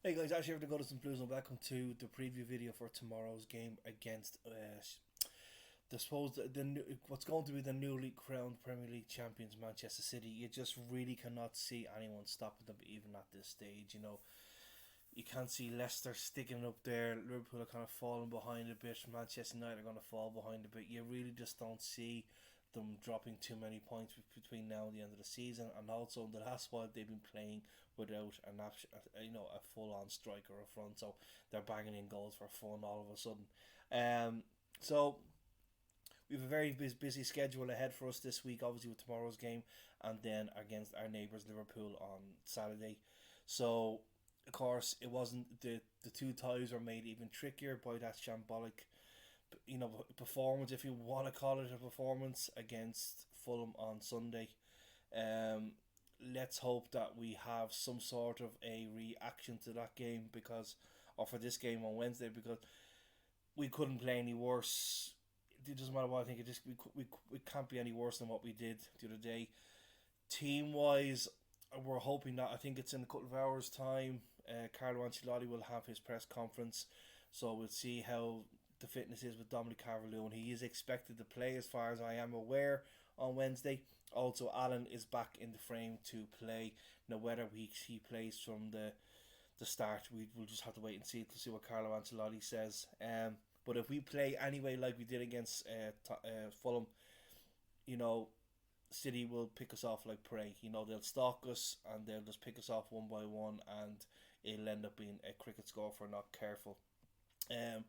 Hey guys, actually, have to go to some blues and welcome to the preview video for tomorrow's game against what's going to be the newly crowned Premier League champions, Manchester City. You just really cannot see anyone stopping them even at this stage. You can't see Leicester sticking up there. Liverpool are kind of falling behind a bit. Manchester United are going to fall behind a bit. You really just don't see them dropping too many points between now and the end of the season. And also, in the last while, they've been playing without a full on striker up front. So they're banging in goals for fun all of a sudden. So we have a very busy schedule ahead for us this week, obviously with tomorrow's game, and then against our neighbours Liverpool on Saturday. So, of course, it wasn't the two ties were made even trickier by that shambolic, performance, if you want to call it a performance, against Fulham on Sunday. Um, let's hope that we have some sort of a reaction to that game or for this game on Wednesday, because we couldn't play any worse. It doesn't matter what I think. We can't be any worse than what we did the other day. Team wise, we're hoping that I think it's in a couple of hours' time. Carlo Ancelotti will have his press conference, so we'll see how the fitness is with Dominic Calvert-Lewin. He is expected to play, as far as I am aware, on Wednesday. Also, Allen is back in the frame to play. Now, whether he plays from the start, we'll just have to wait and see to see what Carlo Ancelotti says. But if we play anyway like we did against Fulham, you know, City will pick us off like prey. They'll stalk us and they'll just pick us off one by one, and it'll end up being a cricket score if we're not careful. Um,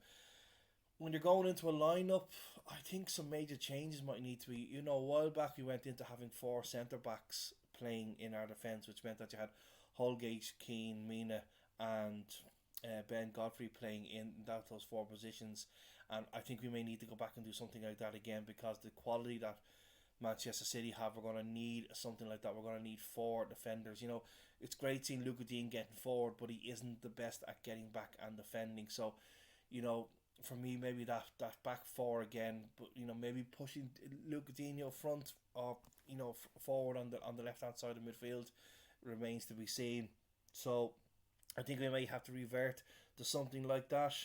when you're going into a lineup, I think some major changes might need to be. A while back we went into having four centre backs playing in our defence, which meant that you had Holgate, Keane, Mina, and Ben Godfrey playing in those four positions. And I think we may need to go back and do something like that again, because the quality that Manchester City have, we're going to need something like that. We're going to need four defenders. It's great seeing Luka Dean getting forward, but he isn't the best at getting back and defending. So, for me, maybe that back four again, but maybe pushing Luka Dean up front, or forward on the left hand side of midfield remains to be seen. So I think we may have to revert to something like that,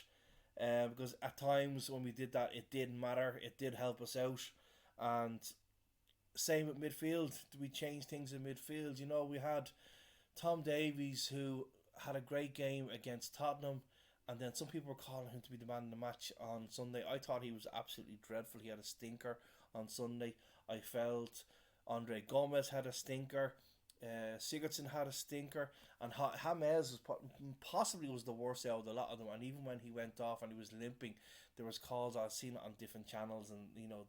because at times when we did that, it didn't matter. It did help us out, and same with midfield. We changed things in midfield. We had Tom Davies, who had a great game against Tottenham, and then some people were calling him to be the man in the match on Sunday. I thought he was absolutely dreadful. He had a stinker on Sunday. I felt Andre Gomez had a stinker. Sigurdsson had a stinker, and James possibly was the worst out of the lot of them. And even when he went off and he was limping, there was calls, I've seen it on different channels and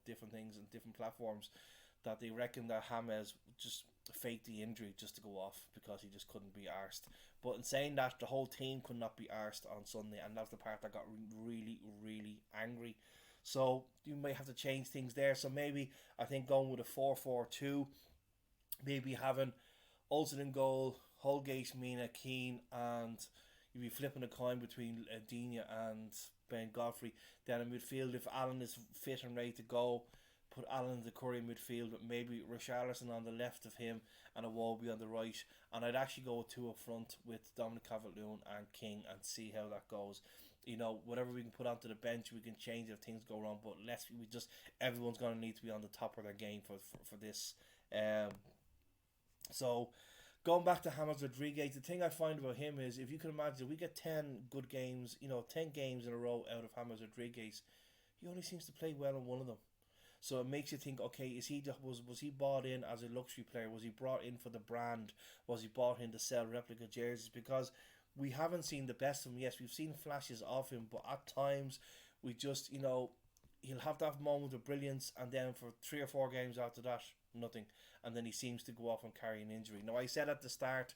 different things and different platforms, that they reckon that James just faked the injury just to go off because he just couldn't be arsed. But in saying that, the whole team could not be arsed on Sunday, and that's the part that got really, really angry. So you may have to change things there. So maybe I think going with a 4-4-2, maybe having Olsen in goal, Holgate, Mina, Keane, and you'd be flipping a coin between Dina and Ben Godfrey. Then in midfield, if Allen is fit and ready to go, put Allen in the Curry midfield, but maybe Richarlison on the left of him and a Wallby on the right. And I'd actually go with two up front with Dominic Calvert-Lewin and King, and see how that goes. Whatever we can put onto the bench, we can change if things go wrong. But everyone's going to need to be on the top of their game for this. So, going back to James Rodriguez, the thing I find about him is, if you can imagine, if we get 10 good games, 10 games in a row out of James Rodriguez, he only seems to play well in one of them. So it makes you think, okay, was he bought in as a luxury player? Was he brought in for the brand? Was he bought in to sell replica jerseys? Because we haven't seen the best of him. Yes, we've seen flashes of him, but at times we just, he'll have that moment of brilliance, and then for 3 or 4 games after that, nothing. And then he seems to go off and carry an injury. Now, I said at the start,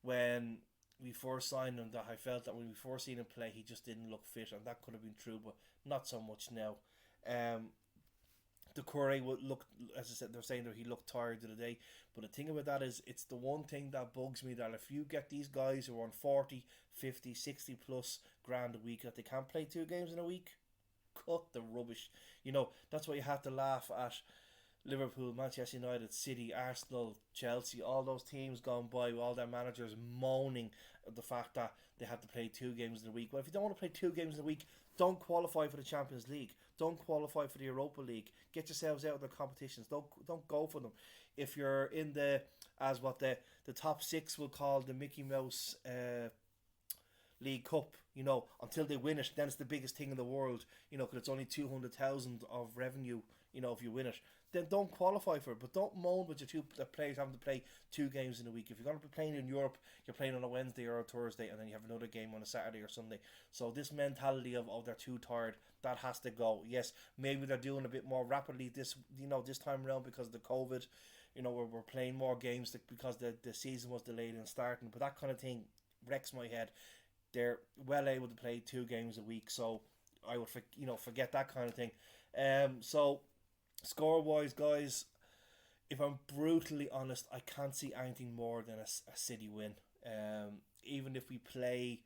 when we first signed him, that I felt that when we first seen him play, he just didn't look fit, and that could have been true, but not so much now. The Curry would look, as I said, they're saying that he looked tired the other day. But the thing about that is, it's the one thing that bugs me, that if you get these guys who are on 40, 50, 60 plus grand a week, that they can't play 2 games in a week, cut the rubbish. That's why you have to laugh at Liverpool, Manchester United, City, Arsenal, Chelsea, all those teams gone by with all their managers moaning at the fact that they have to play 2 games in a week. Well, if you don't want to play 2 games in a week, don't qualify for the Champions League. Don't qualify for the Europa League. Get yourselves out of the competitions. Don't go for them. If you're in the, as what the top six will call the Mickey Mouse League Cup, until they win it, then it's the biggest thing in the world, because it's only 200,000 of revenue, if you win it. Then don't qualify for it, but don't moan with the players having to play 2 games in a week. If you're going to be playing in Europe, you're playing on a Wednesday or a Thursday, and then you have another game on a Saturday or Sunday. So this mentality of they're too tired, that has to go. Yes, maybe they're doing a bit more rapidly this time around because of the COVID. We're playing more games because the season was delayed in starting, but that kind of thing wrecks my head. They're well able to play 2 games a week, so I would forget that kind of thing. So score wise, guys, if I'm brutally honest, I can't see anything more than a City win. Even if we play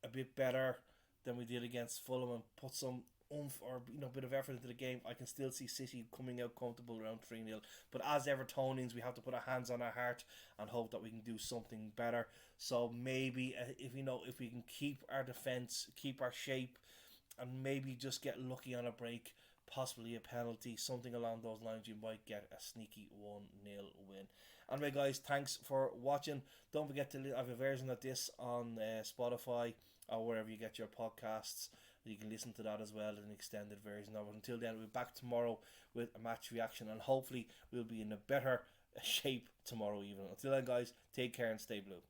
a bit better than we did against Fulham and put some oomph or bit of effort into the game, I can still see City coming out comfortable around 3-0. But as Evertonians, we have to put our hands on our heart and hope that we can do something better. So maybe if we can keep our defence, keep our shape, and maybe just get lucky on a break, possibly a penalty, something along those lines, you might get a sneaky 1-0 win. Anyway, guys, thanks for watching. Don't forget to have a version of this on Spotify or wherever you get your podcasts. You can listen to that as well as an extended version of it. Until then, we'll be back tomorrow with a match reaction, and hopefully we'll be in a better shape tomorrow evening. Until then, guys, take care and stay blue.